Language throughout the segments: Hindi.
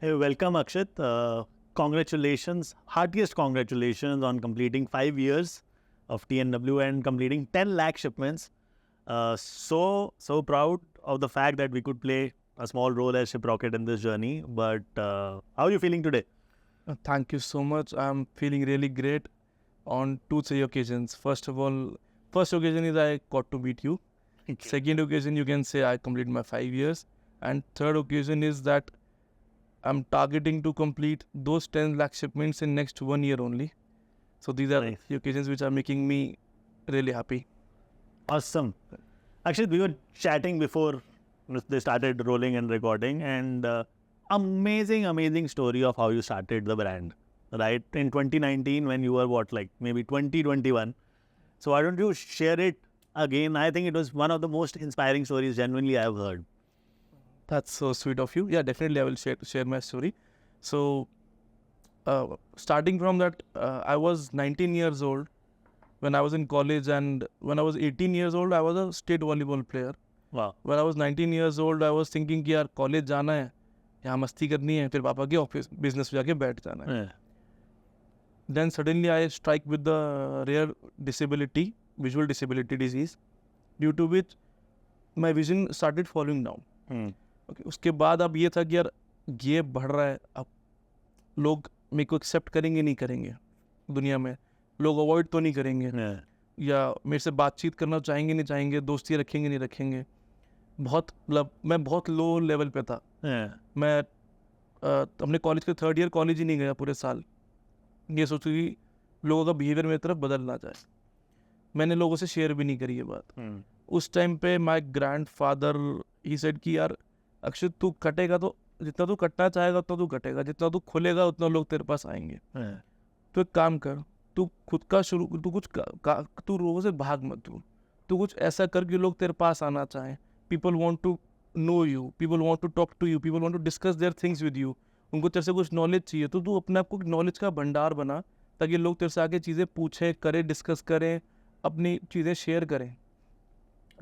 Hey, welcome, Akshit. Congratulations, heartiest congratulations on completing 5 years of TNW and completing 10 lakh shipments. So proud of the fact that we could play a small role as Shiprocket in this journey. But how are you feeling today? Thank you so much. I'm feeling really great on 2-3 occasions. First of all, first occasion is I got to meet you. Second occasion, you can say I completed my 5 years. And third occasion is that I'm targeting to complete those 10 lakh shipments in next 1 year only. So these are Nice. the occasions which are making me really happy. Awesome. Actually, we were chatting before they started rolling and recording, and amazing story of how you started the brand, right? In 2019, when you were maybe 2021. So why don't you share it again? I think it was one of the most inspiring stories genuinely I've heard. That's so sweet of you. Yeah, definitely I will share my story. So starting from that, I was 19 years old when I was in college, and when I was 18 years old, I was a state volleyball player. Wow. When I was 19 years old, I was thinking कि यार कॉलेज जाना है, यहाँ मस्ती करनी है, फिर पापा के ऑफिस बिजनेस में जाके बैठ जाना है. Yeah. Then suddenly I strike with the rare disability, visual disability disease, due to which my vision started falling down. Okay, उसके बाद अब ये था कि यार ये बढ़ रहा है, अब लोग मेरे को एक्सेप्ट करेंगे नहीं करेंगे दुनिया में, लोग अवॉइड तो नहीं करेंगे, Yeah. या मेरे से बातचीत करना चाहेंगे नहीं चाहेंगे, दोस्ती रखेंगे नहीं रखेंगे. बहुत मतलब मैं बहुत लो लेवल पे था. Yeah. मैं अपने कॉलेज के 3rd ईयर कॉलेज ही नहीं गया पूरे साल. ये सोचू कि लोगों का बिहेवियर मेरी तरफ बदल ना जाए. मैंने लोगों से शेयर भी नहीं करी ये बात. उस टाइम पे माय ग्रैंडफादर ही सेड कि यार अक्षित तू कटेगा तो जितना तू कटना चाहेगा उतना तू कटेगा, जितना तू खुलेगा उतना लोग तेरे पास आएंगे. Yeah. तो एक काम कर, तू खुद का शुरू, तू कुछ तू लोगों से भाग मत, तू कुछ ऐसा कर कि लोग तेरे पास आना चाहें. People want to know you, people want to talk to you, people want to discuss their things with you. उनको तेरे से कुछ नॉलेज चाहिए, तो तू अपने आप को नॉलेज का भंडार बना, ताकि लोग तेरे से आके चीज़ें पूछें, करें, डिस्कस करें, अपनी चीज़ें शेयर करें,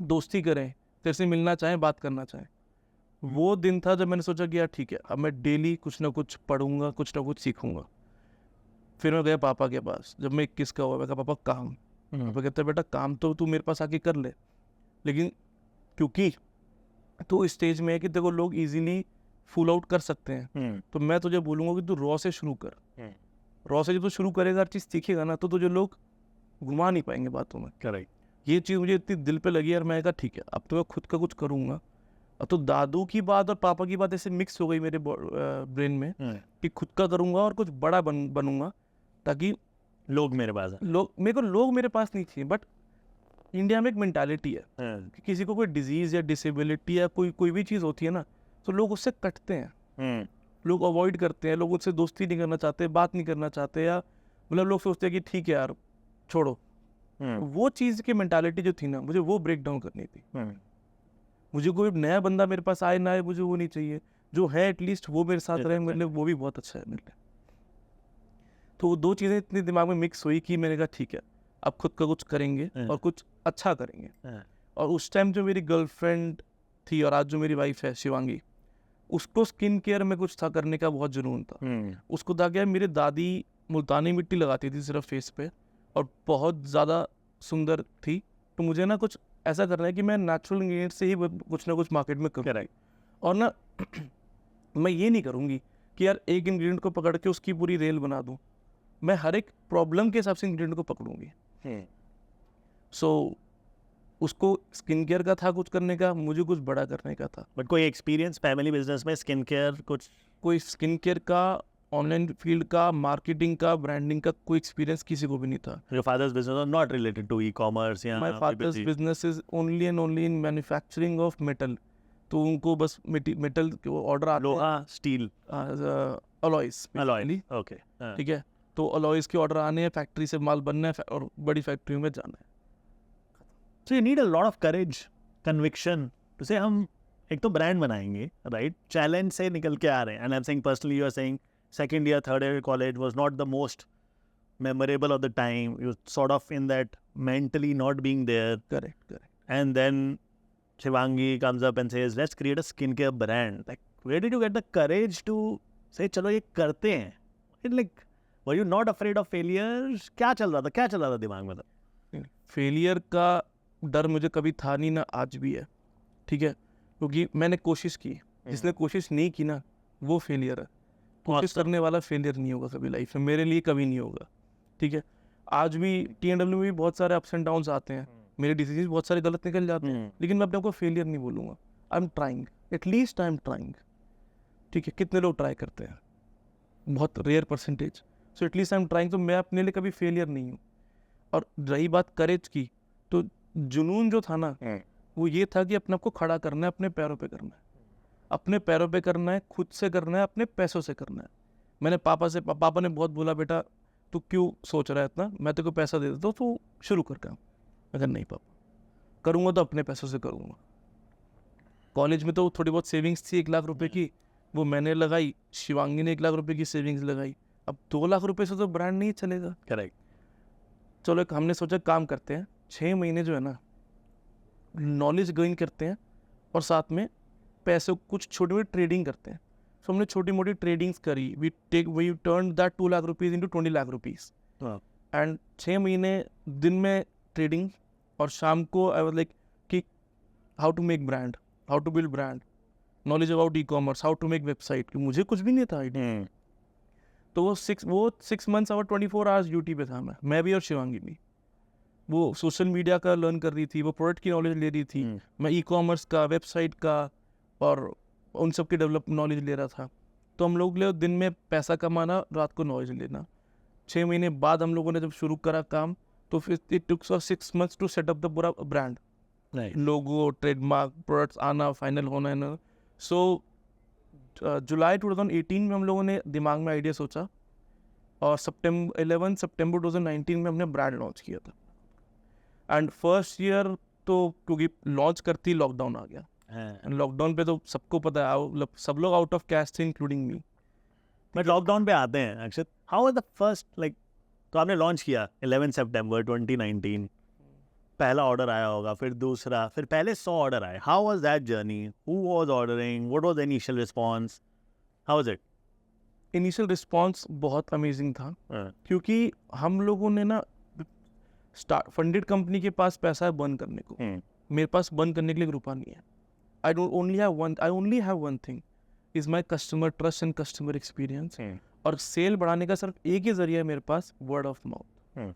दोस्ती करें, तेरे से मिलना चाहें, बात करना चाहें. वो दिन था जब मैंने सोचा कि यार ठीक है, अब मैं डेली कुछ ना कुछ पढ़ूंगा, कुछ ना कुछ सीखूंगा. फिर मैं गया पापा के पास. जब मैं 21 का हुआ, मैं कहा पापा काम. पापा कहते बेटा काम तो तू मेरे पास आके कर ले, लेकिन क्योंकि तू इस स्टेज में है कि देखो लोग इजीली फुल आउट कर सकते हैं, तो मैं तुझे बोलूँगा कि तू रॉ से शुरू कर. रॉ से जब तू शुरू करेगा, हर चीज़ सीखेगा ना, तो तुझे लोग घुमा नहीं पाएंगे बातों में. Correct. ये चीज़ मुझे इतनी दिल पे लगी यार. मैं कहा ठीक है, अब तो मैं खुद का कुछ करूँगा. अब तो दादू की बात और पापा की बात ऐसे मिक्स हो गई मेरे ब्रेन में कि खुद का करूँगा और कुछ बड़ा बनूंगा, ताकि लोग मेरे पास हैं. लोग मेरे पास नहीं चाहिए. बट इंडिया में एक मेंटालिटी है Yeah. कि किसी को कोई डिजीज़ या डिसेबिलिटी या कोई भी चीज़ होती है ना, तो लोग उससे कटते हैं, लोग अवॉइड करते हैं, लोग उससे दोस्ती नहीं करना चाहते, बात नहीं करना चाहते, या मतलब लोग सोचते हैं कि ठीक है यार छोड़ो. वो चीज़ की मेंटालिटी जो थी ना, मुझे वो ब्रेक डाउन करनी थी. मुझे कोई नया बंदा मेरे पास आए ना आए, मुझे वो नहीं चाहिए. जो है एटलीस्ट वो मेरे साथ रहे, मेरे लिए वो भी बहुत अच्छा है मेरे लिए. तो वो दो चीज़ें इतनी दिमाग में मिक्स हुई कि मैंने कहा ठीक है, अब खुद का कुछ करेंगे और कुछ अच्छा करेंगे. और उस टाइम जो मेरी गर्लफ्रेंड थी और आज जो मेरी वाइफ है शिवांगी, उसको स्किन केयर में कुछ था करने का बहुत जुनून था. उसको था क्या, मेरी दादी मुल्तानी मिट्टी लगाती थी सिर्फ फेस पे और बहुत ज़्यादा सुंदर थी. तो मुझे ना कुछ ऐसा करना है कि मैं नेचुरल इंग्रेडिएंट से ही कुछ ना कुछ मार्केट में करूँ. Correct. और ना मैं ये नहीं करूँगी कि यार एक इंग्रेडिएंट को पकड़ के उसकी पूरी रेल बना दूँ. मैं हर एक प्रॉब्लम के हिसाब से इंग्रेडिएंट को पकड़ूंगी. सो उसको स्किन केयर का था कुछ करने का, मुझे कुछ बड़ा करने का था. बट कोई एक्सपीरियंस फैमिली बिजनेस में स्किन केयर कुछ? कोई स्किन केयर का, ऑनलाइन फील्ड का, मार्केटिंग का, ब्रांडिंग का कोई एक्सपीरियंस किसी को भी नहीं था. Your father's business was not related to e-commerce या my father's PPC? Business is only and only in manufacturing of metal. तो उनको बस मेटल के ऑर्डर आते हैं, लोहा, स्टील, अलॉयज, alloy. Okay. ठीक है. तो अलॉयज के ऑर्डर आने हैं, फैक्ट्री से माल बनना है और बड़ी फैक्ट्रियों में जाना है. So you need a lot of courage, conviction to say हम एक तो ब्रांड बनाएंगे, right? चैलेंज से निकल के आ रहे हैं. And I'm saying personally, you are saying second year, third year college was not the most memorable of the time. You sort of in that mentally not being there. Correct. And then Shivangi comes up and says, let's create a skincare brand. Like, where did you get the courage to से चलो ये करते हैं, it like were you not afraid of failure? क्या चल रहा था दिमाग में? फेलियर का डर मुझे कभी था नहीं, ना आज भी है, ठीक है, क्योंकि मैंने कोशिश की। जिसने कोशिश नहीं की ना वो फेलियर है। कोशिश करने वाला फेलियर नहीं होगा कभी लाइफ में, मेरे लिए कभी नहीं होगा, ठीक है। आज भी TNW में भी बहुत सारे अप्स एंड डाउन्स आते हैं, मेरे डिसीजन बहुत सारे गलत निकल जाते हैं, लेकिन मैं अपने आप को फेलियर नहीं बोलूँगा। I am trying, at least I am trying, ठीक है। कितने लोग ट्राई करते हैं? बहुत rare percentage. So at least I am trying, तो मैं अपने लिए कभी फेलियर नहीं हूँ। और रही बात करेज की, तो जुनून जो था ना वो ये था कि अपने आप को खड़ा करना है, अपने पैरों पे करना है, अपने पैरों पे करना है, खुद से करना है, अपने पैसों से करना है। मैंने पापा ने बहुत बोला, बेटा तू क्यों सोच रहा है इतना, मैं तेरे को पैसा दे देता हूँ, तू शुरू कर काम। मैं कहा नहीं पापा, करूँगा तो अपने पैसों से करूँगा। कॉलेज में तो थोड़ी बहुत सेविंग्स थी 1 लाख रुपए की, वो मैंने लगाई, शिवांगी ने 1 लाख रुपए की सेविंग्स लगाई। अब 2 लाख रुपए से तो ब्रांड नहीं चलेगा। करेक्ट। चलो हमने सोचा काम करते हैं, 6 महीने जो है ना नॉलेज गेन करते हैं और साथ में पैसे कुछ छोटी मोटी ट्रेडिंग करते हैं। सो हमने छोटी मोटी ट्रेडिंग्स करी, we turn that 2 lakh rupees into 20 lakh rupees. And 6 महीने दिन में ट्रेडिंग और शाम को आई वाज लाइक कि how to make brand, how to build brand, knowledge about e-commerce, how to make website, कि मुझे कुछ भी नहीं था आइडिया। तो वो 6 मंथ्स और 24 आवर्स ड्यूटी पे था मैं भी और शिवांगी भी। वो सोशल मीडिया का लर्न कर रही थी, वो प्रोडक्ट की नॉलेज ले रही थी, मैं ई-कॉमर्स का, वेबसाइट का और उन सब की डेवलप नॉलेज ले रहा था। तो हम लोग ले दिन में पैसा कमाना, रात को नॉलेज लेना। 6 महीने बाद हम लोगों ने जब शुरू करा काम, तो फिर it took 6 months to set up the पूरा ब्रांड, लोगो, ट्रेडमार्क, प्रोडक्ट्स आना, फाइनल होना है ना। सो जुलाई 2018 में हम लोगों ने दिमाग में आइडिया सोचा और 11 सितंबर 2019 में हमने ब्रांड लॉन्च किया था। एंड फर्स्ट ईयर तो क्योंकि लॉन्च करती लॉकडाउन आ गया, एंड लॉकडाउन पे तो सबको पता है सब लोग आउट ऑफ कैश थे इंक्लूडिंग मी। बट लॉकडाउन पे आते हैं Akshat, how was the first like, तो आपने लॉन्च किया 11 सितंबर 2019, पहला ऑर्डर आया होगा, फिर दूसरा, फिर पहले 100 ऑर्डर आए। How was that journey? Who was ordering? What was the initial response? How was it? Initial response बहुत अमेजिंग था, क्योंकि हम लोगों ने ना फंडेड कंपनी के पास पैसा है बर्न करने को, मेरे पास बर्न करने के लिए रुपया नहीं है। I only have one thing is my customer trust and customer experience। और सेल बढ़ाने का सिर्फ एक ही जरिया है मेरे पास, वर्ड ऑफ माउथ।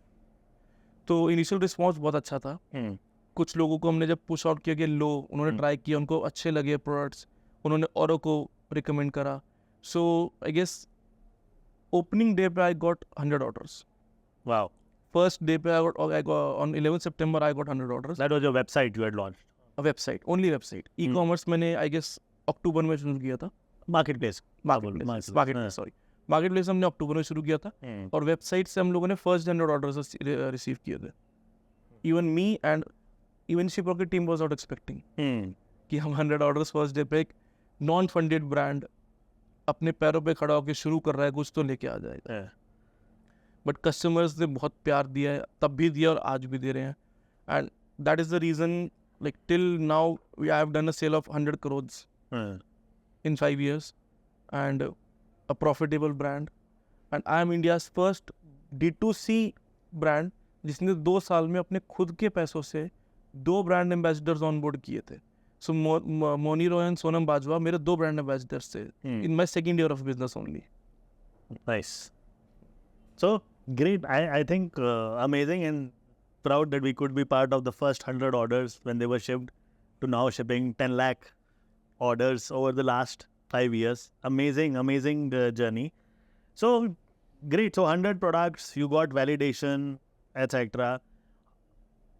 तो इनिशियल रिस्पॉन्स बहुत अच्छा था। कुछ लोगों को हमने जब पुश आउट किया कि लो, उन्होंने ट्राई किया, उनको अच्छे लगे प्रोडक्ट्स, उन्होंने औरों को रिकमेंड करा। सो आई गेस ओपनिंग डे पे I got 100 orders. Wow. First day पे I got on 11 September I got 100 orders। That was your website you had launched? A website, only website। E-commerce मैंने आई गेस अक्टूबर में शुरू किया था। मार्केटप्लेस हमने अक्टूबर में शुरू किया था, और वेबसाइट से हम लोगों ने फर्स्ट 100 ऑर्डर्स रिसीव किए थे। Even me and even ship की टीम वाज नॉट एक्सपेक्टिंग कि हम 100 ऑर्डर्स फर्स्ट डे पे एक नॉन फंडेड ब्रांड अपने पैरों पे खड़ा होकर शुरू कर रहा है, कुछ तो लेके आ जाएगा। बट कस्टमर्स ने बहुत प्यार दिया है, तब भी दिया और आज भी दे रहे हैं। And that is the reason, like till now I have done a sale of 100 crores in 5 years and a profitable brand, and I am India's first D2C brand जिसने 2 साल में अपने खुद के पैसों से 2 ब्रांड एम्बेसडर्स ऑन बोर्ड किए थे। सो मोनी रॉय एंड सोनम बाजवा मेरे 2 ब्रांड एम्बेसडर्स थे in my second year of business only. Nice. So great. I think amazing and proud that we could be part of the first 100 orders when they were shipped to now shipping 10 lakh orders over the last 5 years. Amazing journey. So great. So 100 products, you got validation, etc.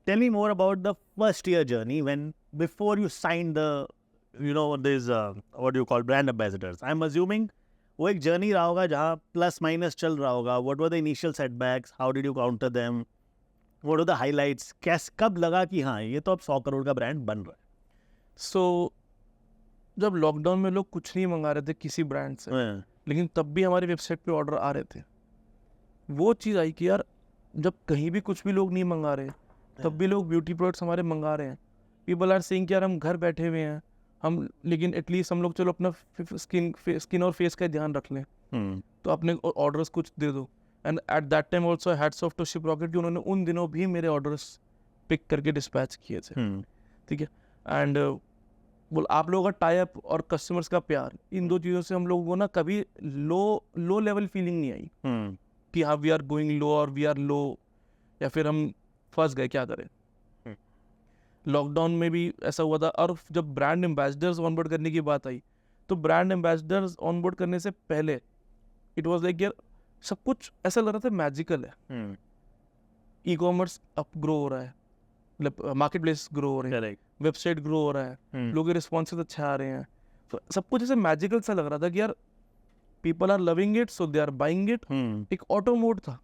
Tell me more about the first year journey when before you signed the, this what do you call brand ambassadors. I'm assuming वो एक जर्नी रहा होगा जहाँ प्लस माइनस चल रहा होगा. What were the initial setbacks? How did you counter them? What were the highlights? कब लगा कि हाँ ये तो अब 100 करोड़ का ब्रांड बन रहा है? So, जब लॉकडाउन में लोग कुछ नहीं मंगा रहे थे किसी ब्रांड से, लेकिन तब भी हमारी वेबसाइट पे ऑर्डर आ रहे थे. वो चीज़ आई कि यार जब कहीं भी कुछ भी लोग नहीं मंगा रहे, तब भी लोग ब्यूटी प्रोडक्ट्स हमारे मंगा रहे हैं. पीपल आर सेइंग कि यार हम घर बैठे हुए हैं, हम लेकिन एटलीस्ट हम लोग चलो अपना स्किन और फेस का ध्यान रख लें, तो अपने ऑर्डर्स कुछ दे दो. And at that time also hats off to Shiprocket कि उन्होंने उन दिनों भी मेरे ऑर्डर्स पिक करके डिस्पैच किए थे. ठीक है. एंड बोल आप लोगों का टाई अप और कस्टमर्स का प्यार, इन दो चीज़ों से हम लोगों को ना कभी लो लेवल फीलिंग नहीं आई कि हाँ वी आर गोइंग लो और वी आर लो या फिर हम फंस गए क्या करें. लॉकडाउन में भी ऐसा हुआ था. और जब ब्रांड एम्बेसडर्स ऑनबोर्ड करने की बात आई तो ब्रांड एम्बेसडर्स ऑनबोर्ड करने से पहले इट वाज लाइक यार सब कुछ ऐसा लग रहा था मैजिकल है. ई कॉमर्स अप ग्रो हो रहा है, मतलब मार्केट प्लेस ग्रो हो रहे हैं, वेबसाइट ग्रो हो रहा है, लोगों के रिस्पॉन्सेज अच्छे आ रहे हैं. तो सब कुछ ऐसे मैजिकल सा लग रहा था कि यार people are loving it so they are buying it. एक ऑटो मोड था.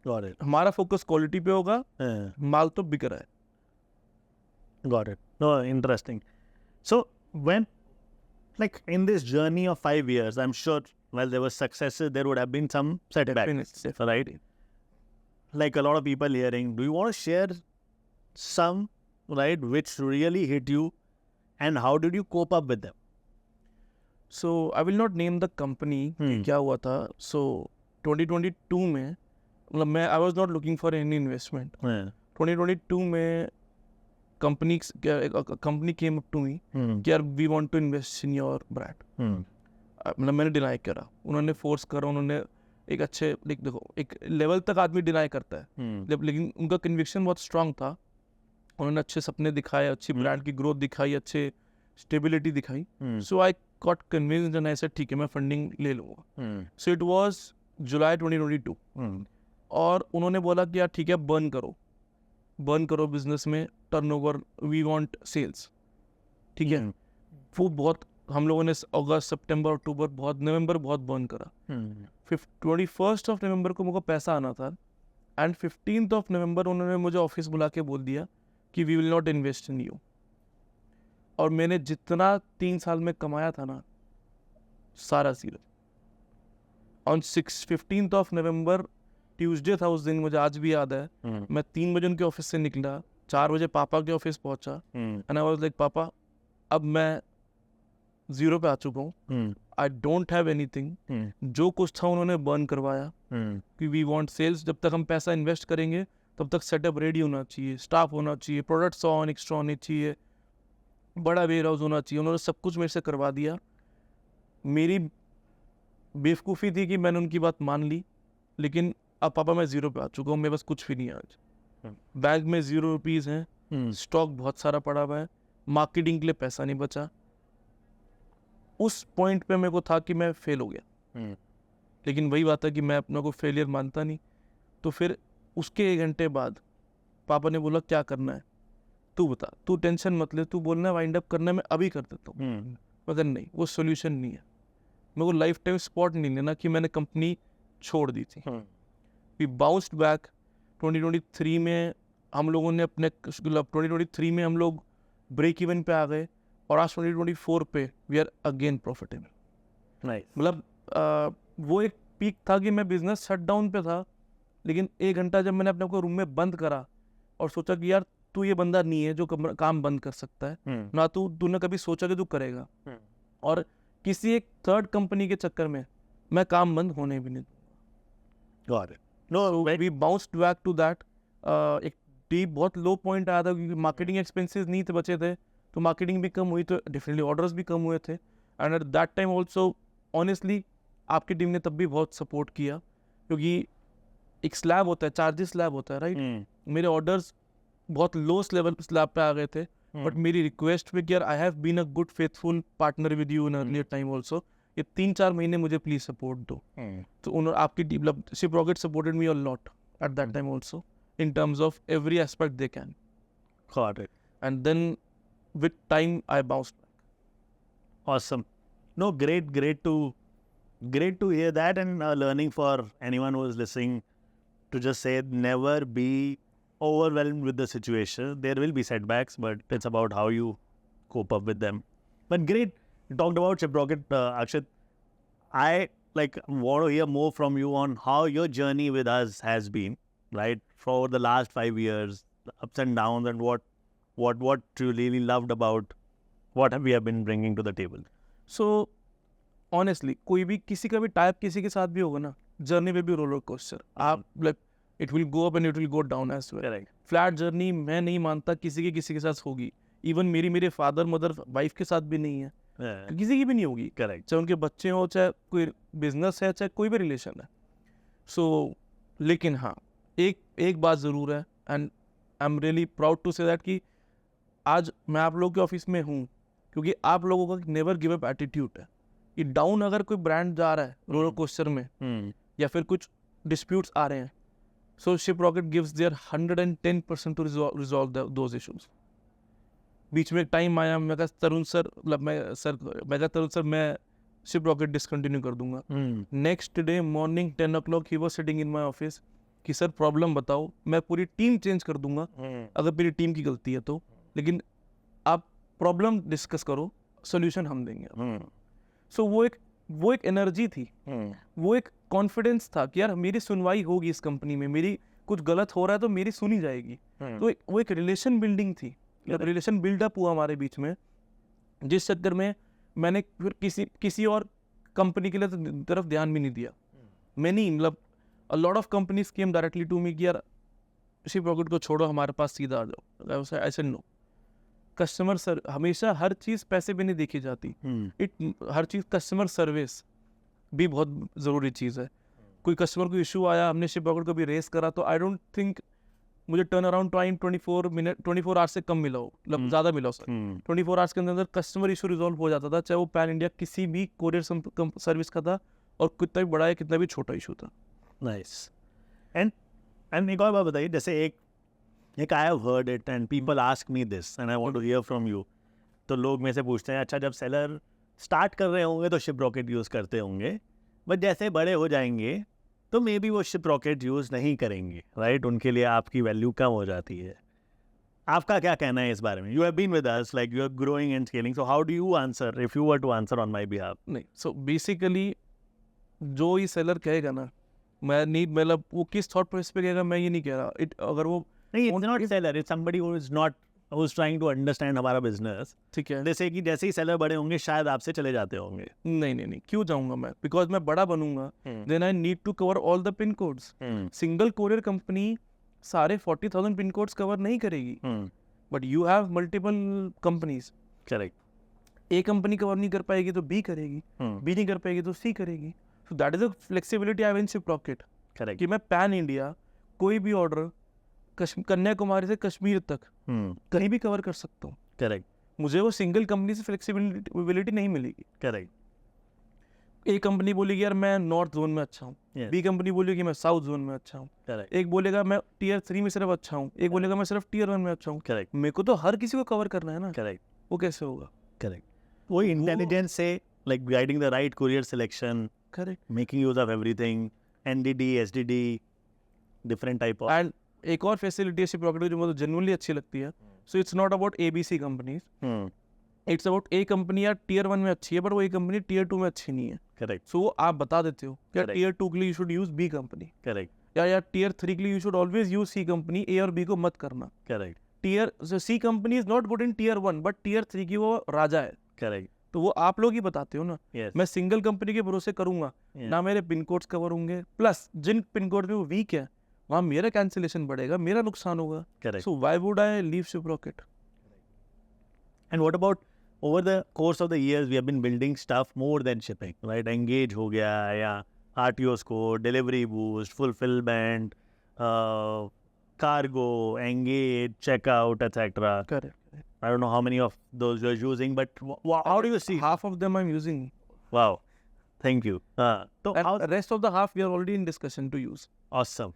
Got it. हमारा फोकस क्वालिटी पे होगा, माल तो बिक रहा है. Got it. No, interesting. So when, like in this journey of 5 years, I'm sure while there were successes, there would have been some setbacks, right? Like a lot of people hearing, do you want to share some, right, which really hit you and how did you cope up with them? So I will not name the company कि क्या हुआ था. So 2022 में मतलब मैं I was not looking for any investment. 2022 में company came up to me कि यार we want to invest in your brand. मतलब मैंने डिनाई करा, उन्होंने फोर्स करा, उन्होंने एक अच्छे देखो एक लेवल तक आदमी डिनाई करता है लेकिन उनका कन्विक्शन बहुत स्ट्रांग था. उन्होंने अच्छे सपने दिखाए, अच्छी ब्रांड की ग्रोथ दिखाई, अच्छे स्टेबिलिटी दिखाई. So I got convinced and I said ठीक है मैं फंडिंग ले लूँगा. सो इट वाज जुलाई 2022 और उन्होंने बोला कि यार ठीक है बर्न करो बिजनेस में, टर्नओवर वी वांट सेल्स. ठीक है. वो बहुत हम लोगों ने अगस्त सितंबर अक्टूबर बहुत नवंबर बहुत बर्न करा. 21st ऑफ नवंबर को मुझे पैसा आना था एंड 15th ऑफ नवंबर उन्होंने मुझे ऑफिस बुला के बोल दिया कि we will not invest in you. और मैंने जितना 3 साल में कमाया था ना सारा zero. On 15th of November Tuesday था उस दिन, मुझे आज भी याद है. मैं 3 बजे उनके ऑफिस से निकला, 4 बजे पापा के ऑफिस पहुंचा एंड आई वाज लाइक पापा अब मैं जीरो पे आ चुका हूँ. I don't have anything. जो कुछ था उन्होंने बर्न करवाया कि वी वांट सेल्स. जब तक हम पैसा इन्वेस्ट करेंगे तब तक सेटअप रेडी होना चाहिए, स्टाफ होना चाहिए, प्रोडक्ट्स ऑन एक्स्ट्रा होने चाहिए, बड़ा वेयर हाउस होना चाहिए. उन्होंने सब कुछ मेरे से करवा दिया. मेरी बेवकूफ़ी थी कि मैंने उनकी बात मान ली, लेकिन अब पापा मैं जीरो पे आ चुका हूँ, मेरे पास कुछ भी नहीं है. आज बैग में ₹0 हैं, स्टॉक बहुत सारा पड़ा हुआ है, मार्केटिंग के लिए पैसा नहीं बचा. उस पॉइंट पे मेरे को था कि मैं फेल हो गया. लेकिन वही बात है कि मैं अपने को फेलियर मानता नहीं. तो फिर उसके 1 घंटे बाद पापा ने बोला क्या करना है तू बता, तू टेंशन मत ले, तू बोलना है वाइंड अप करना है मैं अभी कर देता हूँ. मगर नहीं, वो सोल्यूशन नहीं है. मेरे को लाइफ टाइम स्पॉट नहीं लेना कि मैंने कंपनी छोड़ दी थी. We bounced back. 2023 में हम लोगों ने अपने 2023 में हम लोग ब्रेक इवन पे आ गए और आज 2024 पे वी आर अगेन प्रॉफिटेबल. मतलब वो एक पीक था कि मैं बिजनेस शट डाउन पे था, लेकिन 1 घंटा जब मैंने अपने को रूम में बंद करा और सोचा कि यार तू ये बंदा नहीं है जो काम बंद कर सकता है, ना तूने कभी सोचा कि तू करेगा. और किसी एक थर्ड कंपनी के चक्कर में मैं काम बंद होने भी नहीं दूंगा. Got it. No, we bounced back to that. एक डीप बहुत लो पॉइंट आया था क्योंकि मार्केटिंग एक्सपेंसेस नहीं थे बचे थे, तो मार्केटिंग भी कम हुई, तो डेफिनेटली ऑर्डर्स भी कम हुए थे. And at that time also honestly आपकी टीम ने तब भी बहुत सपोर्ट किया क्योंकि एक स्लैब होता है, चार्जेस स्लैब होता है, राइट. मेरे ऑर्डर्स बहुत लो लेवल स्लैब पे आ गए थे, बट मेरी रिक्वेस्ट पे कि यार I have been a good faithful partner with you in earlier time also, ये 3-4 महीने मुझे प्लीज सपोर्ट दो. तो उन्होंने आपकी team Shiprocket supported me a lot at that time also in terms of every aspect they can. Got it. And then with time I bounced back. Awesome. No, great to hear that, and learning for anyone who is listening to just say never be overwhelmed with the situation. There will be setbacks, but it's about how you cope up with them. But great. You talked about Shiprocket, Akshat. I want to hear more from you on how your journey with us has been, right? For the last 5 years, the ups and downs, and what you really loved about what we have been bringing to the table. So honestly कोई भी किसी का भी टाइप किसी के साथ भी होगा ना, जर्नी पे भी रोलर कोस्टर, आप like it will go up and it will go down as well. Correct. Flat journey मैं नहीं मानता किसी के साथ होगी. इवन मेरे फादर मदर वाइफ के साथ भी नहीं है, Yeah. किसी की भी नहीं होगी, Correct. चाहे उनके बच्चे हो, चाहे कोई बिजनेस है, चाहे कोई भी रिलेशन है. सो लेकिन हाँ, एक बात ज़रूर है, and I am really proud to say that कि आज मैं आप लोगों के ऑफिस में हूँ क्योंकि आप लोगों का नेवर गिव अप एटीट्यूड है. ये डाउन अगर कोई ब्रांड जा रहा है रोलर कोस्टर में, या फिर कुछ डिस्प्यूट्स आ रहे हैं, so Shiprocket gives their 110% to resolve those issues. बीच में एक टाइम आया, मैं कहा तरुण सर, मैं शिपरॉकेट डिसकंटिन्यू कर दूंगा. Next day morning 10 o'clock he was sitting in my office कि सर प्रॉब्लम बताओ, मैं पूरी टीम चेंज कर दूंगा अगर मेरी टीम की गलती है तो, लेकिन आप प्रॉब्लम डिस्कस करो, सोल्यूशन हम देंगे. सो वो एक एनर्जी थी, वो एक कॉन्फिडेंस था कि यार मेरी सुनवाई होगी इस कंपनी में, मेरी कुछ गलत हो रहा है तो मेरी सुनी जाएगी. तो वो एक रिलेशन बिल्डिंग थी, रिलेशन बिल्डअप हुआ हमारे बीच में, जिस चक्कर में मैंने फिर किसी और कंपनी के लिए तरफ ध्यान भी नहीं दिया. मैं नहीं, मतलब a lot of companies came directly to me कि यार शिपरॉकेट को छोड़ो, हमारे पास सीधा आ जाओ. I said no. Customer sir हमेशा हर चीज़ पैसे पे नहीं देखी जाती, हर चीज़ कस्टमर सर्विस भी बहुत ज़रूरी चीज़ है. कोई कस्टमर को इशू आया, हमने शिपरॉकेट को भी रेस करा, तो आई डोंट थिंक मुझे टर्न अराउंड टाइम 24 आवर्स से कम मिला हो, मतलब ज़्यादा मिला हो सर. 24 आवर्स के अंदर कस्टमर इशू रिजॉल्व हो जाता था, चाहे वो पैन इंडिया किसी भी कोरियर सर्विस का था, और कितना भी बड़ा है कितना भी छोटा इशू था. नाइस. एंड एक और बात बताइए, जैसे एक I have heard it and people ask me this and I want to hear from you. तो लोग मेरे से पूछते हैं, अच्छा जब सेलर स्टार्ट कर रहे होंगे तो शिपरॉकेट यूज़ करते होंगे, बट जैसे बड़े हो जाएंगे तो मे बी वो शिपरॉकेट यूज़ नहीं करेंगे, राइट? उनके लिए आपकी वैल्यू कम हो जाती है. आपका क्या कहना है इस बारे में? You have been with us, like you are growing and scaling, so how do you answer if you were to answer on my behalf? नहीं, सो बेसिकली जो ये सेलर कहेगा ना, मैं नहीं, मतलब वो किस थॉट प्रोसेस पे कहेगा मैं ये नहीं कह रहा. अगर वो नहीं, it's not seller, it's somebody who is not, who is trying to understand हमारा बिजनेस. ठीक है, जैसे कि जैसे ही सेलर बड़े होंगे शायद आपसे चले जाते होंगे. नहीं, क्यों जाऊंगा मैं? बिकॉज मैं बड़ा बनूंगा, then I need to cover all the pin codes. Single courier company सारे 40,000 पिन कोड्स कवर नहीं करेगी, but you have multiple companies. Correct. A company cover नहीं कर पाएगी तो बी करेगी, बी नहीं कर पाएगी तो सी करेगी. So that is a flexibility I have in Shiprocket, correct. कि मैं पैन इंडिया कोई भी ऑर्डर कन्याकुमारी से कश्मीर तक कहीं भी कवर कर सकता हूँ. करेक्ट. मुझे वो सिंगल कंपनी से फ्लेक्सिबिलिटी नहीं मिलेगी. करेक्ट. एक कंपनी बोलेगी यार मैं नॉर्थ जोन में अच्छा हूँ, Yes. बी कंपनी बोलेगी मैं साउथ जोन में अच्छा हूँ, करेक्ट. एक बोलेगा मैं टियर 3 में सिर्फ अच्छा हूँ, एक बोलेगा मैं सिर्फ टियर 1 में अच्छा हूँ. करेक्ट. मेरे को तो हर किसी को कवर करना है ना, करेक्ट. वो कैसे होगा? करेक्ट. वही इंटेलिजेंस से, like guiding the right courier selection, correct. Making use of everything, Ndidi, SDD, different type of. And एक और फैसिलिटी है शिपरॉकेट जो मुझे जेन्युइनली अच्छी लगती है. So it's not about ABC companies, it's about A company या टियर 1 में अच्छी है बट वो ए कंपनी टियर 2 में अच्छी नहीं है. करेक्ट. सो आप बता देते हो क्या Correct. टियर 2 के लिए you should use B company, correct. या टियर 3 के लिए you should always use C company, A और बी को मत करना. Correct. Tier C company is not good in tier 1 but tier 3 की वो राजा है. करेक्ट. तो वो आप लोग ही बताते हो ना. यस. मैं सिंगल कंपनी के भरोसे करूंगा ना, मेरे पिन कोड्स कवर होंगे, प्लस जिन पिन कोड में वो वीक है वहाँ मेरा कैंसिलेशन बढ़ेगा, मेरा नुकसान होगा. Correct. So why would I leave Shiprocket? And what about over the course of the years we have been building stuff more than shipping, right? Engage हो गया या RTO score, delivery boost, fulfillment, cargo, engage, checkout, etc. Correct. I don't know how many of those you're using, but how do you see? Half of them I'm using. Wow, thank you. So And how? the rest of the half we are already in discussion to use. Awesome,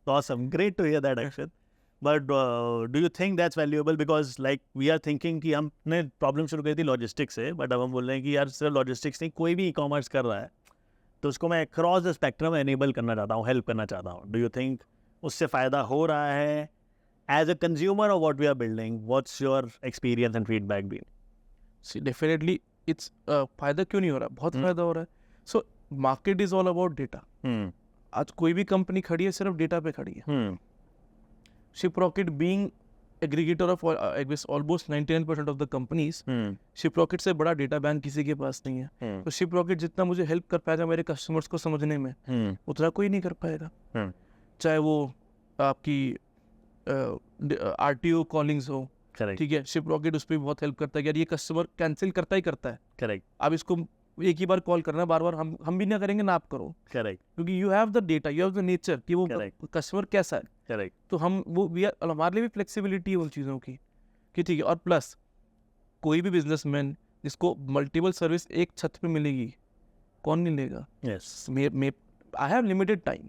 awesome, great to hear that, Akshat. But do you think that's valuable? Because like we are thinking कि हमने प्रॉब्लम शुरू करी थी लॉजिस्टिक्स से, बट अब हम बोल रहे हैं कि यार सिर्फ लॉजिस्टिक्स नहीं, कोई भी ई कॉमर्स कर रहा है तो उसको मैं क्रॉस द स्पेक्ट्रम एनेबल करना चाहता हूँ, हेल्प करना चाहता हूँ. डू यू थिंक उससे फ़ायदा हो रहा है as a consumer of what we are building? What's your experience and feedback been? See, definitely it's फायदा क्यों नहीं हो रहा? बहुत फायदा हो रहा है. So market is all about data. आज कोई भी कंपनी खड़ी है सिर्फ डेटा पे खड़ी है. Shiprocket being aggregator of almost 99% of the companies, Shiprocket से बड़ा डेटा बैंक किसी के पास नहीं है। तो शिपरॉकेट जितना मुझे हेल्प कर पाएगा मेरे कस्टमर्स को समझने में, उतना कोई नहीं कर पाएगा। चाहे वो आपकी RTO कॉलिंग्स हो, ठीक है, शिपरॉकेट उस पर भी बहुत हेल्प करता है कि यार ये कस्टमर कैंसिल करता ही करता है, करेक्ट, अब इसको एक ही बार कॉल करना, बार बार हम भी ना करेंगे ना आप करो, करेक्ट, क्योंकि you have the data, you have the nature कि वो कस्टमर कैसा है। करेक्ट, तो हम वो हमारे लिए भी फ्लेक्सिबिलिटी है उन चीज़ों की कि ठीक है। और प्लस कोई भी बिजनेसमैन जिसको मल्टीपल सर्विस एक छत पे मिलेगी, कौन नहीं लेगा? Yes, I have limited time,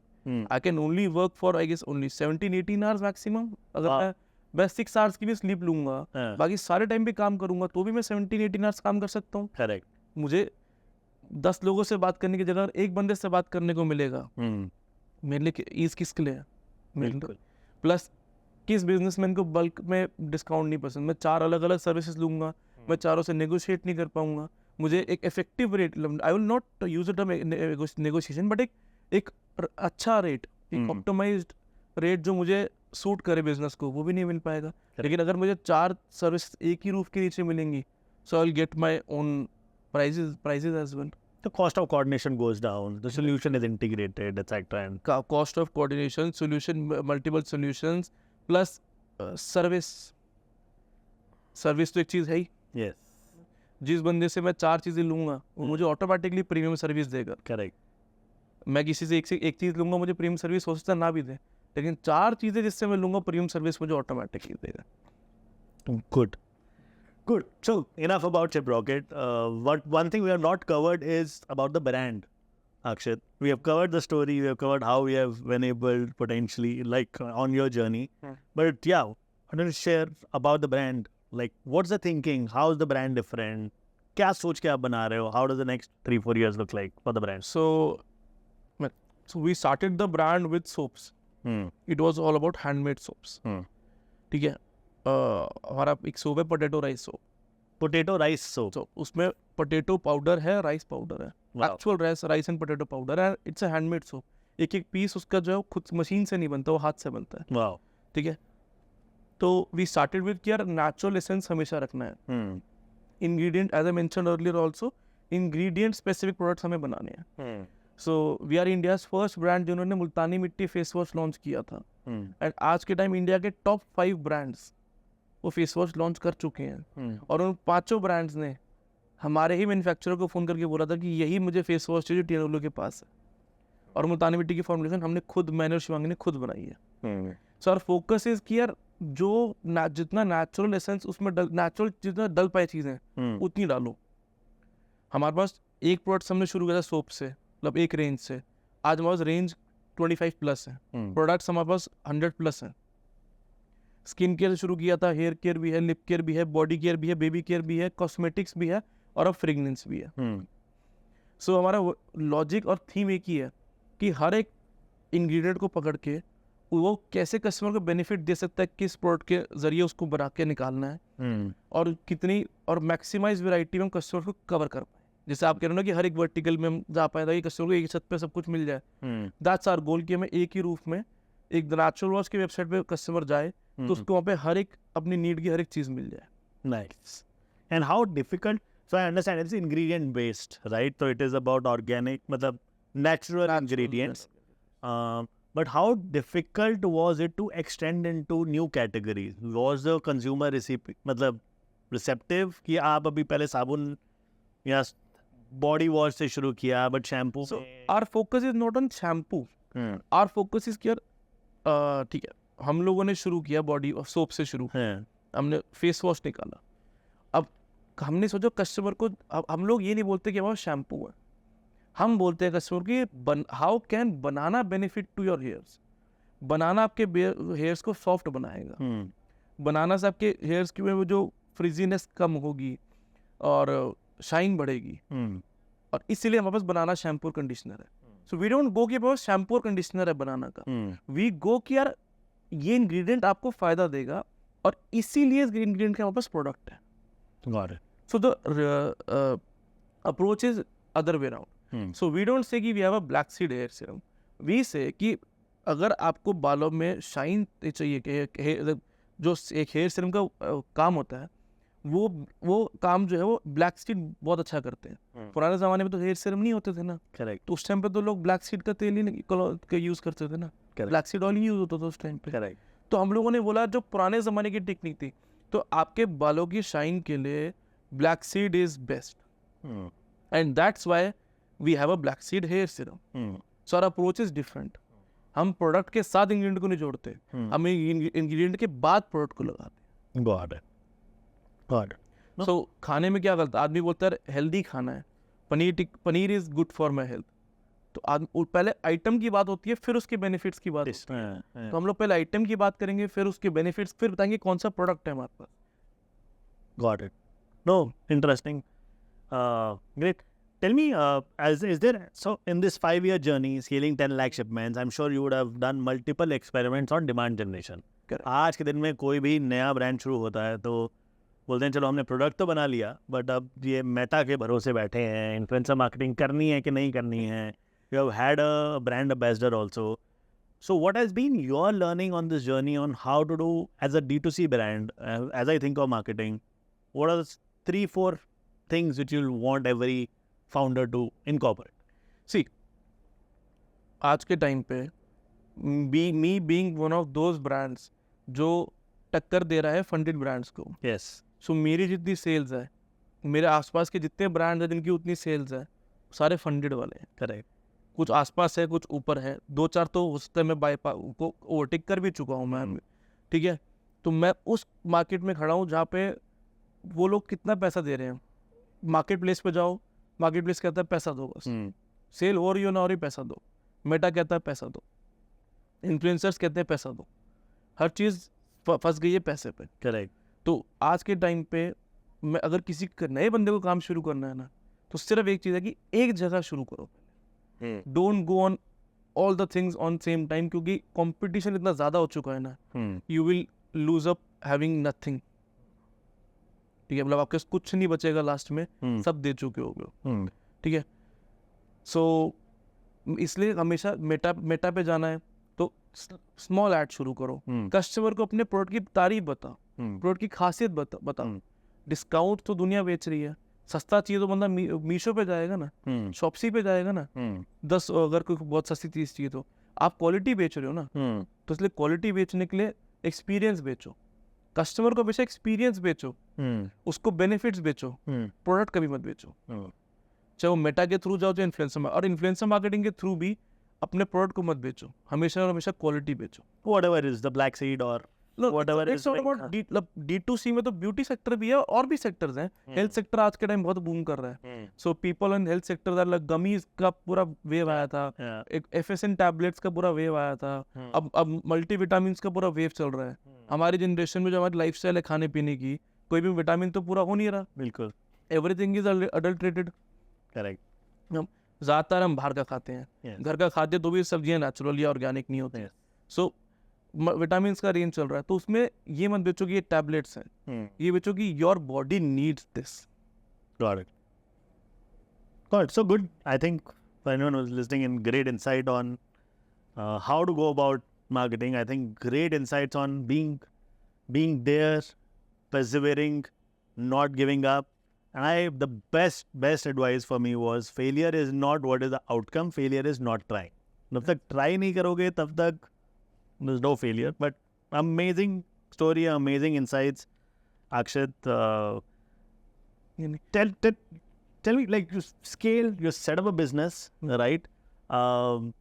I can only work for I guess only 17-18 hours maximum. अगर मैं 6 आवर्स की भी स्लीप लूंगा, बाकी सारे टाइम पे काम करूंगा, तो भी मैं 17-18 आवर्स काम कर सकता हूँ। करेक्ट, मुझे 10 लोगों से बात करने की जगह एक बंदे से बात करने को मिलेगा, मेरे लिए ईज किसके लिए है? बिल्कुल। प्लस किस बिजनेसमैन को बल्क में डिस्काउंट नहीं पसंद? मैं 4 अलग अलग सर्विसेज लूंगा, मैं चारों से नेगोशिएट नहीं कर पाऊंगा। मुझे एक effective rate, I will not use it negotiation, but एक अच्छा रेट, एक ऑप्टिमाइज्ड रेट जो मुझे सूट करे बिजनेस को, वो भी नहीं मिल पाएगा। लेकिन अगर मुझे 4 सर्विस एक ही रूफ के नीचे मिलेंगी, so I will get my own prices as well. The cost of coordination goes down, the solution is integrated, etc. And Cost of coordination, solution, multiple solutions, plus service तो एक चीज़ है ही। yes, जिस बंदे से मैं 4 चीज़ें लूँगा, वो मुझे ऑटोमेटिकली प्रीमियम सर्विस देगा। correct, मैं किसी से एक चीज़ लूँगा, मुझे प्रीमियम सर्विस हो सकता ना भी दे, लेकिन 4 चीज़ें जिससे मैं लूँगा प्रीमियम सर्विस मुझे ऑटोमेटिकली देगा। good. Good. So enough about Shiprocket. What one thing we have not covered is about the brand. Akshit, we have covered the story. We have covered how we have enabled potentially, like on your journey. But yeah, I want to share about the brand. Like, what's the thinking? How is the brand different? क्या सोच के आप बना रहे हो? How does the next 3-4 years look like for the brand? So we started the brand with soaps. It was all about handmade soaps. ठीक है। हमारा एक सोप है potato rice soap. Potato rice soap. तो उसमें पोटैटो पाउडर है, राइस पाउडर है, actual rice and potato powder है। It's a handmade soap. एक पीस उसका जो है खुद मशीन से नहीं बनता, वो हाथ से बनता है। वाओ, ठीक है। तो वी स्टार्टेड विद कि यार नेचुरल एसेंस हमेशा रखना है। Ingredient as I mentioned earlier also, ingredient specific products हमें बनाने हैं। So we are India's first brand जिन्होंने मुल्तानी मिट्टी फेस वॉश लॉन्च किया था। एंड आज के टाइम इंडिया के टॉप 5 ब्रांड्स वो फेस वॉश लॉन्च कर चुके हैं। और उन 5 ब्रांड्स ने हमारे ही मैन्युफैक्चरर को फ़ोन करके बोला था कि यही मुझे फेस वॉश चाहिए जो TNW के पास है। और मुल्तानी मिट्टी की फॉर्मुलेशन हमने खुद, मैंने और शिवांगी ने खुद बनाई है। सो आवर फोकस इज कि यार जो जितना नेचुरल एसेंस उसमें नेचुरल जितना डल पाए चीज़ें उतनी डालो। हमारे पास एक प्रोडक्ट हमने शुरू किया था सोप से, मतलब एक रेंज से। आज हमारे पास रेंज 25+ है, प्रोडक्ट्स हमारे पास 100+ हैं। स्किन केयर से शुरू किया था, हेयर केयर भी है, लिप केयर भी है, बॉडी केयर भी है, बेबी केयर भी है, कॉस्मेटिक्स भी है और अब फ्रेगनेंस भी है। सो हमारा लॉजिक और थीम एक ही है कि हर एक इंग्रेडिएंट को पकड़ के वो कैसे कस्टमर को बेनिफिट दे सकता है, किस प्रोडक्ट के जरिए उसको बना के निकालना है और कितनी और मैक्सिमाइज वैरायटी में हम कस्टमर को कवर कर पाए। जैसे आप कह रहे हो ना कि हर एक वर्टिकल में हम जा पाए ताकि कस्टमर को एक छत पे सब कुछ मिल जाए। दैट्स आवर गोल कि हमें एक ही रूफ में एक नेचुरल वॉश की वेबसाइट पे कस्टमर जाए तो उसको वहाँ पे हर एक अपनी नीड की हर एक चीज़ मिल जाए। Nice. And how difficult? So I understand it's ingredient based, right? So it is about organic, मतलब natural ingredients. But how difficult was it to extend into new categories? Was the consumer मतलब receptive कि आप अभी पहले साबुन या बॉडी वॉश से शुरू किया, but shampoo? So our focus is not on shampoo. Our focus is कि यार ठीक है, हम लोगों ने शुरू किया बॉडी सोप से शुरू, हमने फेस वॉश निकाला। अब हमने सोचा कस्टमर को, अब हम लोग ये नहीं बोलते कि हमारा शैम्पू है, हम बोलते हैं कस्टमर की how can banana benefit to your hairs. Banana आपके हेयर्स को सॉफ्ट बनाएगा, बनाना से आपके हेयर्स की वो जो फ्रिजीनेस कम होगी और शाइन बढ़ेगी। और इसीलिए हमारे पास बनाना शैम्पू और कंडीशनर है। सो वी डोंट गो कि हमारे पास शैम्पू और कंडीशनर है बनाना का, वी गो कि यार ये इंग्रेडिएंट आपको फायदा देगा और इसीलिए इस इंग्रेडिएंट का हमारे पास प्रोडक्ट है। Got it. So the approach is other way around. So we don't say कि we have a black seed hair serum. We say कि अगर आपको बालों में शाइन चाहिए, जो एक हेयर सीरम का काम होता है, वो काम जो है वो ब्लैक सीड बहुत अच्छा करते हैं। पुराने ज़माने में तो हेयर सीरम नहीं होते थे ना, करेक्ट तो उस टाइम पे तो लोग ब्लैक सीड का तेल ही यूज़ करते थे ना, Correct. ब्लैक सीड ऑयल ही यूज़ होता था उस टाइम पे। करेक्ट तो हम लोगों ने बोला जो पुराने ज़माने की टेक्निक थी, तो आपके बालों की शाइन के लिए black seed is best, and that's why we have a black seed hair serum. So our approach is different. हम प्रोडक्ट के साथ इंग्रेडिएंट को नहीं जोड़ते, हम इंग्रेडिएंट के बाद प्रोडक्ट को लगाते गॉट इट गॉट हैं। सो खाने में क्या गलत, आदमी बोलता है हेल्दी खाना है, paneer is good for my health, तो पहले आइटम की बात होती है, फिर उसके बेनिफिट्स की बात होती है। तो हम लोग पहले आइटम की बात करेंगे, फिर उसके बेनिफिट्स, फिर बताएंगे कौन सा प्रोडक्ट है हमारे पास। Got it. No, interesting. Great. Tell me, is there, so in this 5-year journey, scaling 10 lakh shipments, I'm sure you would have done multiple experiments on demand generation. Correct. आज के दिन में कोई भी नया ब्रांड शुरू होता है तो बोलते हैं चलो हमने प्रोडक्ट तो बना लिया, बट अब ये मेटा के भरोसे बैठे हैं, इन्फ्लुएंसर मार्केटिंग करनी है कि नहीं करनी है. You have had a brand ambassador also. So what has been your learning on this journey on how to do as a D2C brand, as I think of marketing? What are the 3-4 things which you'll want every founder to incorporate? सी आज के टाइम पे me being one of those brands जो टक्कर दे रहा है फंडेड ब्रांड्स को, Yes. सो मेरी जितनी सेल्स है, मेरे आसपास के जितने ब्रांड्स हैं जिनकी उतनी सेल्स है, सारे फंडेड वाले हैं। Correct. कुछ आसपास है, कुछ ऊपर है, 2-4 तो हो सकता है मैं बाईपास को ओवरटेक कर भी चुका हूँ मैं, ठीक है। तो मैं उस मार्केट में खड़ा हूँ जहाँ पे वो लोग कितना पैसा दे रहे हैं। मार्केट प्लेस पे जाओ, मार्केट प्लेस कहता है पैसा दो, बस सेल हो रही हो ना हो रही पैसा दो, मेटा कहता है पैसा दो, इन्फ्लुएंसर्स कहते हैं पैसा दो, हर चीज़ फंस गई है पैसे पे। Correct. तो आज के टाइम पे मैं अगर किसी नए बंदे को काम शुरू करना है ना, तो सिर्फ एक चीज़ है कि एक जगह शुरू करो, don't go on all the things on same time, क्योंकि कंपटीशन इतना ज़्यादा हो चुका है ना, you will lose up having nothing, ठीक है। मतलब आपके पास कुछ नहीं बचेगा लास्ट में, सब दे चुके हो, ठीक है। सो इसलिए हमेशा मेटा पे जाना है तो स्मॉल ऐड शुरू करो, कस्टमर को अपने प्रोडक्ट की तारीफ बताओ, प्रोडक्ट की खासियत बताओ। डिस्काउंट तो दुनिया बेच रही है, सस्ता चाहिए तो बंदा मीशो पे जाएगा ना, शॉप्सी पे जाएगा ना, 10 अगर कोई बहुत सस्ती चीज़ चाहिए तो। आप क्वालिटी बेच रहे हो ना, तो इसलिए क्वालिटी बेचने के लिए एक्सपीरियंस बेचो, कस्टमर को हमेशा एक्सपीरियंस बेचो, उसको बेनिफिट्स बेचो, प्रोडक्ट कभी मत बेचो। चाहे वो मेटा के थ्रू जाओ, चाहे इन्फ्लुएंसर और इन्फ्लुएंसर मार्केटिंग के थ्रू भी अपने प्रोडक्ट को मत बेचो, हमेशा और हमेशा क्वालिटी बेचो। Whatever is the black seed or whatever it's is not about D2C में तो ब्यूटी सेक्टर भी है और भी सेक्टर्स हैं। हेल्थ सेक्टर आज के टाइम बहुत बूम कर रहा है, so people in health sector that like gummies का पूरा वेव आया था, एक FSN टैबलेट्स का पूरा वेव आया था, अब मल्टीविटामिन्स का पूरा वेव चल रहा है। हमारी जनरेशन में जो हमारी लाइफस्टाइल है खाने पीने की, कोई भी विटामिन तो पूरा हो नहीं रहा, बिल्कुल एवरीथिंग इज अडल्ट्रेटेड। करेक्ट। ज़्यादातर हम बाहर का खाते हैं, Yes. घर का खाद्य तो भी सब्जियां नेचुरल या ऑर्गेनिक नहीं होती, सो विटामिन का रेंज चल रहा है। तो उसमें ये मत बेचो कि ये टैबलेट्स हैं, ये बेचो कि your body needs this. Got it. Got it. So good. I think for anyone who's listening in, great insight on how to go about marketing. I think great insights on being there, persevering, not giving up. And the best advice for me was failure is not what is the outcome. Failure is not trying. जब तक try नहीं करोगे तब तक there's no failure. But amazing story, amazing insights. Akshit, tell me, like, you scale, you set up a business, right? And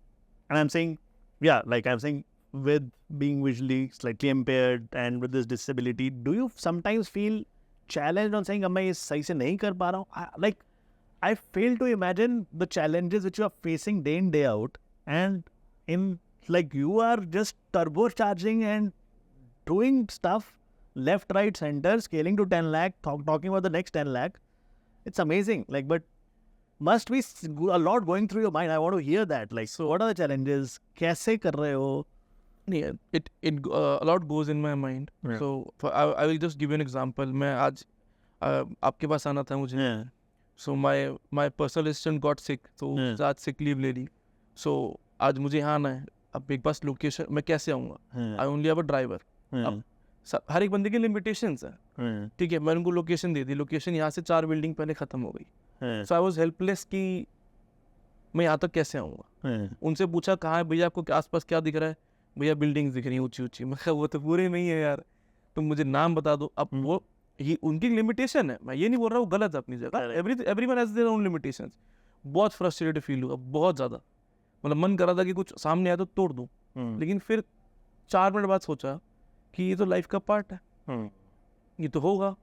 I'm saying, yeah, like I'm saying, with being visually slightly impaired and with this disability, do you sometimes feel challenged on saying, मैं ये सही से नहीं कर पा रहा हूँ? Like, I fail to imagine the challenges which you are facing day in, day out, and in, like, you are just turbocharging and doing stuff left, right, center, scaling to 10 lakh, talking about the next 10 lakh. It's amazing. Like, but must be a lot going through your mind. I want to hear that. Like, so what are the challenges? कैसे कर रहे हो? Yeah, it a lot goes in my mind. Yeah. So I will just give you an example. मैं आज आपके पास आना था मुझे. Yeah. So my personal assistant got sick. So आज sick leave ले ली. So आज मुझे यहाँ आना है. अब मेरे पास लोकेशन मैं कैसे आऊँगा? I only have a driver. अब हर एक बंदे की लिमिटेशंस है, ठीक है। मैंने उनको लोकेशन दे दी, लोकेशन यहाँ से 4 बिल्डिंग पहले खत्म हो गई, सो आई वाज हेल्पलेस कि मैं यहाँ तक कैसे आऊँगा। उनसे पूछा कहाँ है भैया, आपको आसपास क्या दिख रहा है, भैया बिल्डिंग्स दिख रही हैं ऊंची ऊंची। मैं कहा वो तो पूरे में ही है यार, तुम मुझे नाम बता दो। अब वो ही उनकी लिमिटेशन है, मैं ये नहीं बोल रहा वो गलत है अपनी जगह, everyone has their own limitations. बहुत फ्रस्ट्रेटेड फील हुआ, बहुत ज़्यादा, मतलब मन कर रहा था कि कुछ सामने आया तो तोड़ दूँ, लेकिन फिर 4 मिनट बाद सोचा कि ये तो लाइफ का पार्ट है, ये तो होगा,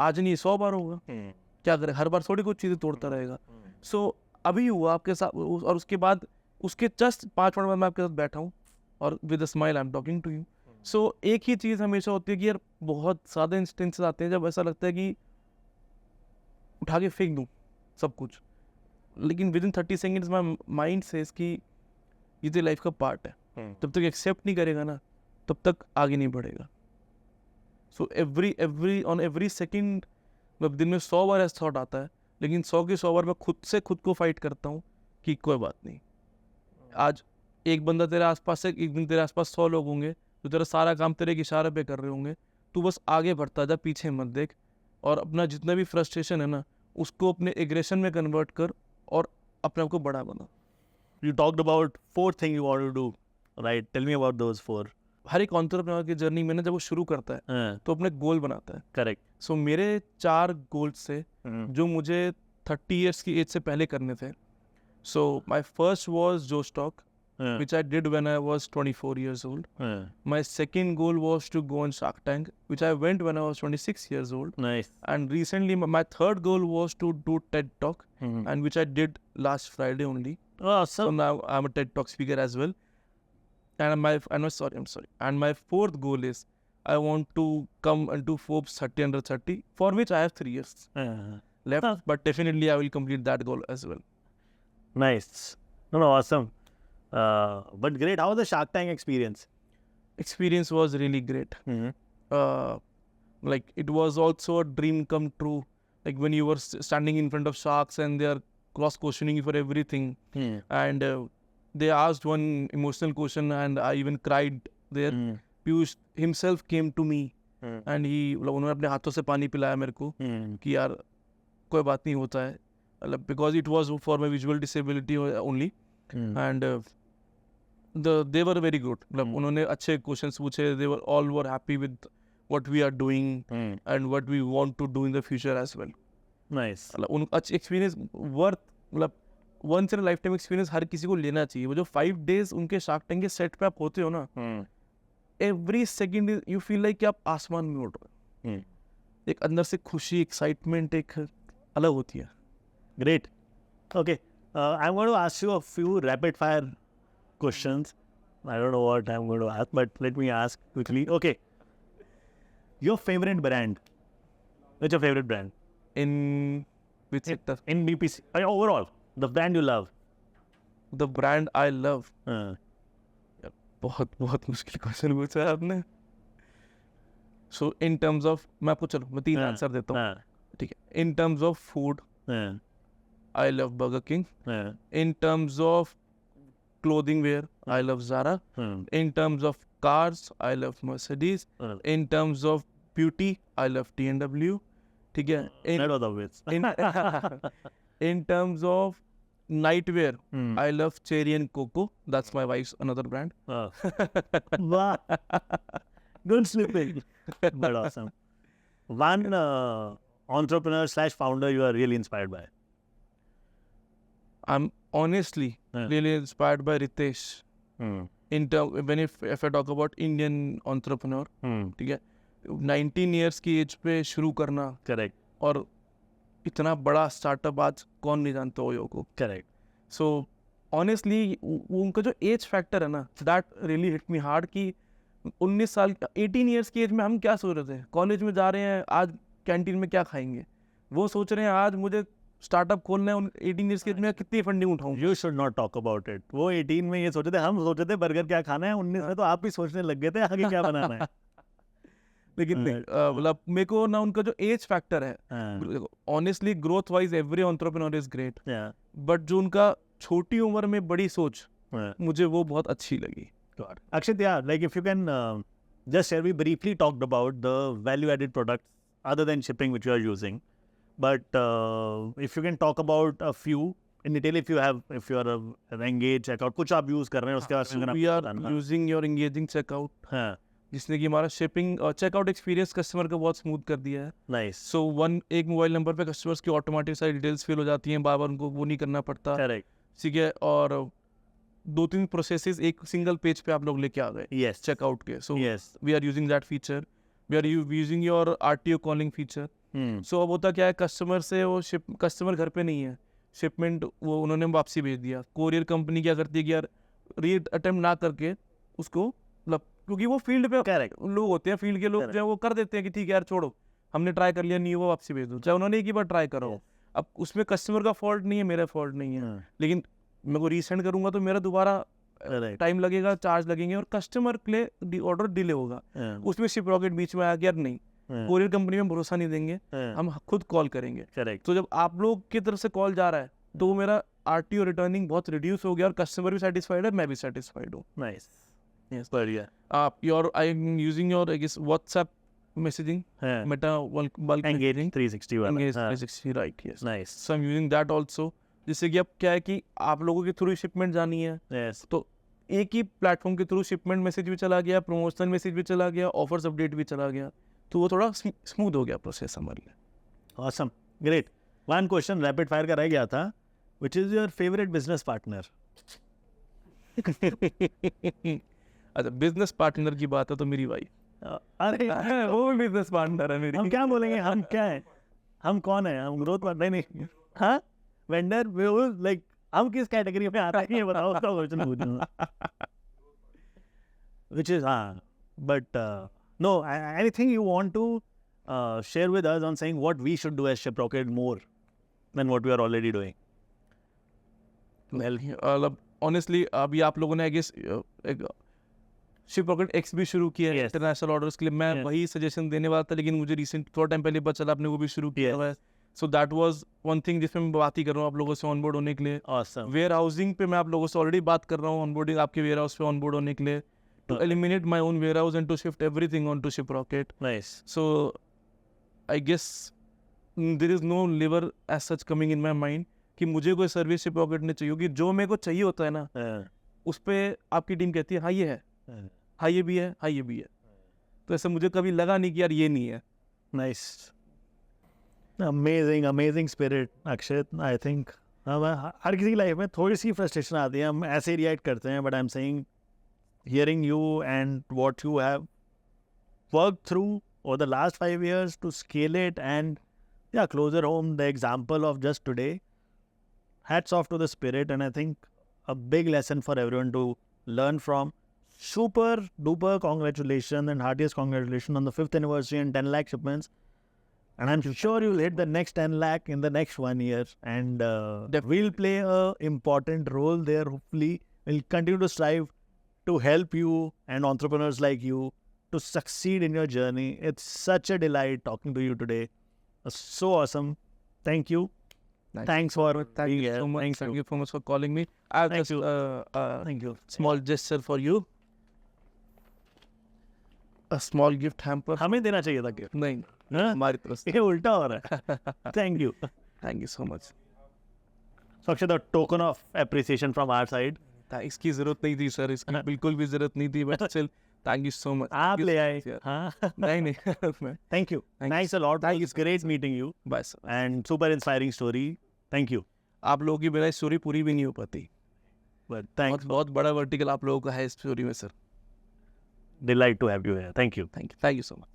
आज नहीं 100 बार होगा, क्या करे, हर बार थोड़ी कुछ चीज़ें तोड़ता रहेगा। सो अभी हुआ आपके साथ, और उसके बाद उसके जस्ट 5 मिनट बाद मैं आपके साथ बैठा हूँ और with a smile I am talking to you. So एक ही चीज़ हमेशा होती है कि यार बहुत ज़्यादा इंस्टेंसेस आते हैं जब ऐसा लगता है कि उठा के फेंक दूँ सब कुछ, लेकिन with in 30 seconds my mind says कि ये तो लाइफ का पार्ट है, जब तक एक्सेप्ट नहीं करेगा ना तब तक आगे नहीं बढ़ेगा। So every on every second, मतलब दिन में 100 बार ऐसा थॉट आता है, लेकिन 100 के 100 बार मैं खुद से खुद को फाइट करता हूँ कि कोई बात नहीं, आज एक बंदा तेरे आसपास है, एक दिन तेरे आसपास 100 लोग होंगे जो तेरा सारा काम तेरे के इशारे पे कर रहे होंगे, तू बस आगे बढ़ता जा, पीछे मत देख, और अपना जितना भी फ्रस्ट्रेशन है ना उसको अपने एग्रेशन में कन्वर्ट कर और अपने आप को बड़ा बना। You talked about 4 things you want to do, right? Tell me about those 4. हर एक एंटरप्रेन्योर की जर्नी में ना जब वो शुरू करता है तो अपने गोल बनाता है। Correct. सो मेरे 4 गोल्स थे जो मुझे 30 इयर्स की एज से पहले करने थे। सो माई फर्स्ट वॉज जोश talk, which I did when I was 24 years old. My second goal was to go on Shark Tank, which I went when I was 26 years old. Nice. And recently, my third goal was to do TED Talk, and which I did last Friday only. So Awesome. now I'm a TED Talk speaker as well. And I'm sorry. And my fourth goal is I want to come into Forbes 30 under 30, for which I have 3 years left. But definitely I will complete that goal as well. Nice. No, awesome. But great. How was the Shark Tank experience? Experience was really great. Like it was also a dream come true. Like when you were standing in front of sharks and they are cross questioning you for everything, and they asked one emotional question and I even cried there. Piyush himself came to me and he, उन्होंने अपने हाथों से पानी पिलाया मेरे को कि यार कोई बात नहीं होता है, because it was for my visual disability only. And they were very good. मतलब उन्होंने अच्छे questions पूछे, they were all were happy with what we are doing and what we want to do in the future as well. Nice. मतलब उन अच्छे एक्सपीरियंस वर्थ, मतलब once in life time experience हर किसी को लेना चाहिए। वो जो 5 days उनके शार्क टैंक के सेट पे आप होते हो ना, every second you feel like कि आप आसमान में उड़ रहे हो। एक अंदर से खुशी, एक्साइटमेंट एक अलग होती है। Great. Okay. I'm going to ask you a few rapid fire questions. I don't know what I'm going to ask, but let me ask quickly. Okay. Your favorite brand? What's your favorite brand? In which sector? In BPC. Overall, the brand you love. The brand I love. Uh, बहुत बहुत मुश्किल क्वेश्चन पूछा है आपने। सो इन टर्म्स ऑफ, मैं आपको चलो मैं 3 आंसर देता हूँ, ठीक है। In terms of food I love Burger King. In terms of clothing wear, I love Zara. In terms of cars, I love Mercedes. In terms of beauty, I love TNW. ठीक है। That was obvious. In terms of nightwear, I love Cherry and Coco. That's my wife's another brand. Wow. Good slipping. But awesome. One entrepreneur / founder you are really inspired by? I'm honestly really inspired by Ritesh. When if I talk about Indian entrepreneur, ठीक है, 19 years की एज पे शुरू करना, Correct. और इतना बड़ा स्टार्टअप आज कौन नहीं जानता ओयो को। Correct. सो ऑनेस्टली उनका जो एज फैक्टर है ना, that really hit me hard कि 19 साल 18 ईयर्स की एज में हम क्या सोच रहे थे, कॉलेज में जा रहे हैं, आज कैंटीन में क्या खाएंगे, वो सोच रहे हैं आज मुझे स्टार्टअप खोलना है, 18 ईयर्स की एज में कितनी funding उठाऊं। You should not talk about it. वो 18 में ये सोचे थे, हम सोचे थे बर्गर क्या खाना है, 19 में तो आप भी सोचने लग गए थे आगे क्या बनाना है। लेकिन मतलब मेरे को ना उनका जो एज फैक्टर है, honestly growth wise every entrepreneur is great, but जो उनका छोटी उम्र में बड़ी सोच, मुझे वो बहुत अच्छी लगी। Akshat, yeah, like if you can just share, we briefly talked about the value-added products other than shipping which you are using. But if you can talk about a few in detail, if you are an engaged checkout, कुछ आप use कर रहे हैं उसके बारे में अगर आप वी आर बताना। यूजिंग योर एंगेजिंग चेकआउट, हाँ, जिसने कि हमारा शिपिंग और चेकआउट एक्सपीरियंस कस्टमर का बहुत स्मूथ कर दिया है. nice, सो एक मोबाइल नंबर पे कस्टमर्स की ऑटोमेटिक सारी डिटेल्स फिल हो जाती हैं, बार बार उनको वो नहीं करना पड़ता. correct, ठीक है. और 2-3 प्रोसेसेस एक सिंगल पेज पे आप लोग लेके आ गए yes, चेकआउट के. So yes, we are using that feature. We are using your RTO calling feature. So अब होता क्या है, कस्टमर से वो कस्टमर घर पे नहीं है, शिपमेंट वो उन्होंने वापसी भेज दिया. कोरियर कंपनी क्या करती है कि यार री अटेम्प्ट ना करके उसको, मतलब क्योंकि वो फील्ड पे correct, लोग होते हैं, फील्ड के लोग जो है वो कर देते हैं कि ठीक है यार छोड़ो, हमने ट्राई कर लिया, नहीं वो वापसी भेज दो, चाहे उन्होंने एक ही बार ट्राई करो. Yes. अब उसमें कस्टमर का फॉल्ट नहीं है, मेरा फॉल्ट नहीं है. हाँ, लेकिन मैं को रीसेंड करूंगा तो मेरा दोबारा correct, टाइम लगेगा, चार्ज लगेंगे और कस्टमर के लिए ऑर्डर डिले होगा. हाँ, उसमें शिप रॉकेट बीच में आया कि यार नहीं, हाँ, कोरियर कंपनी में भरोसा नहीं देंगे, हाँ, हम खुद कॉल करेंगे. correct, तो जब आप लोग की तरफ से कॉल जा रहा है तो मेरा RTO रिटर्निंग बहुत रिड्यूस हो गया और कस्टमर भी सेटिस्फाइड है, मैं भी सेटिस्फाइड हूँ. nice, Yes. बढ़िया, आप your I am using your I guess WhatsApp messaging, हाँ, मेटा बल्क engaging 360 वाला, engage हाँ, 360, right. Yes. nice, so I am using that also. जिससे कि अब क्या है कि आप लोगों के थ्रू शिपमेंट जानी है yes, तो एक ही प्लेटफॉर्म के थ्रू शिपमेंट मैसेज भी चला गया, प्रमोशनल मैसेज भी चला गया, ऑफर्स अपडेट भी चला गया, तो वो थोड़ा स्मूथ हो गया प्रोसेस हमारे लिए. awesome, great. One question rapid fire का रह गया था, which is your favorite business partner? अच्छा, बिजनेस पार्टनर की बात है तो मेरी वाइफ. अरे वो भी बिजनेस पार्टनर है मेरी. हम क्या बोलेंगे, हम क्या है, हम कौन है, हम ग्रोथ पार्टनर नहीं, हाँ, वेंडर, लाइक हम किस कैटेगरी में आता है ये बताओ, उसका क्वेश्चन पूछूंगा. Which is but no, anything you want to share with us on saying what we should do as Shiprocket more than what we are already doing? Well, मतलब ऑनेस्टली अभी आप लोगों ने आई गेस एक शिप रॉकेट एक्स भी शुरू किया है Yes. इंटरनेशनल ऑर्डर्स के लिए. मैं Yes. वही सजेशन देने वाला था, लेकिन मुझे रिसेंट थोड़ा टाइम पहले पता चला आपने वो भी शुरू किया Yes. हुआ है. So that was one thing जिसमें मैं बात ही कर रहा हूँ आप लोगों से ऑनबोर्ड होने के लिए. Awesome. वेयर हाउसिंग पे मैं आप लोगों से ऑलरेडी बात कर रहा हूँ, ऑनबोर्डिंग आपके वेयर हाउस पे ऑनबोर्ड होने के लिए, to eliminate my own warehouse and to shift everything on to Shiprocket. Nice. So I guess there is no lever as such coming in my mind कि मुझे कोई सर्विस शिप रॉकेट नहीं चाहिए, कि जो मेरे को चाहिए होता है ना उस पे आपकी टीम कहती है हाँ ये है, हाँ ये भी है, हाँ ये भी है. तो ऐसा मुझे कभी लगा नहीं कि यार ये नहीं है. Nice. Amazing spirit, Akshit. I think हर किसी की लाइफ में थोड़ी सी फ्रस्ट्रेशन आती है, हम ऐसे रिएक्ट करते हैं, but I am saying hearing you and what you have worked through over the last 5 years to scale it and closer home the example of just today, hats off to the spirit, and I think a big lesson for everyone to learn from. Super duper congratulations and heartiest congratulations on the 5th anniversary and 10 lakh shipments, and I'm sure you'll hit the next 10 lakh in the next 1 year, and we'll play a important role there. Hopefully we'll continue to strive to help you and entrepreneurs like you to succeed in your journey. It's such a delight talking to you today. So awesome. Thank you. Thanks for Thank being you here. so much. Thank Thank you. you so much for calling me. I have Thank just you. Thank you. small gesture for you. A small gift hamper. हमें देना चाहिए था gift. नहीं, हाँ? हमारी तरफ से. ये उल्टा हो रहा है. Thank you. Thank you so much. So Akshay, the token of appreciation from our side. इसकी जरूरत नहीं थी सर, इसकी बिल्कुल भी जरूरत नहीं थी, but still thank you so much. आप ले आए. हाँ. नहीं नहीं. Thank you. Thank Thanks a lot. It's great meeting you बस and super inspiring story. Thank you. आप लोगों की बिना स्टोरी पूरी भी नहीं हो पाती. But thanks. बहुत बड़ा वर्टिकल आप लोगों का है इस स्टोरी में sir. Delight to have you here. Thank you. Thank you so much.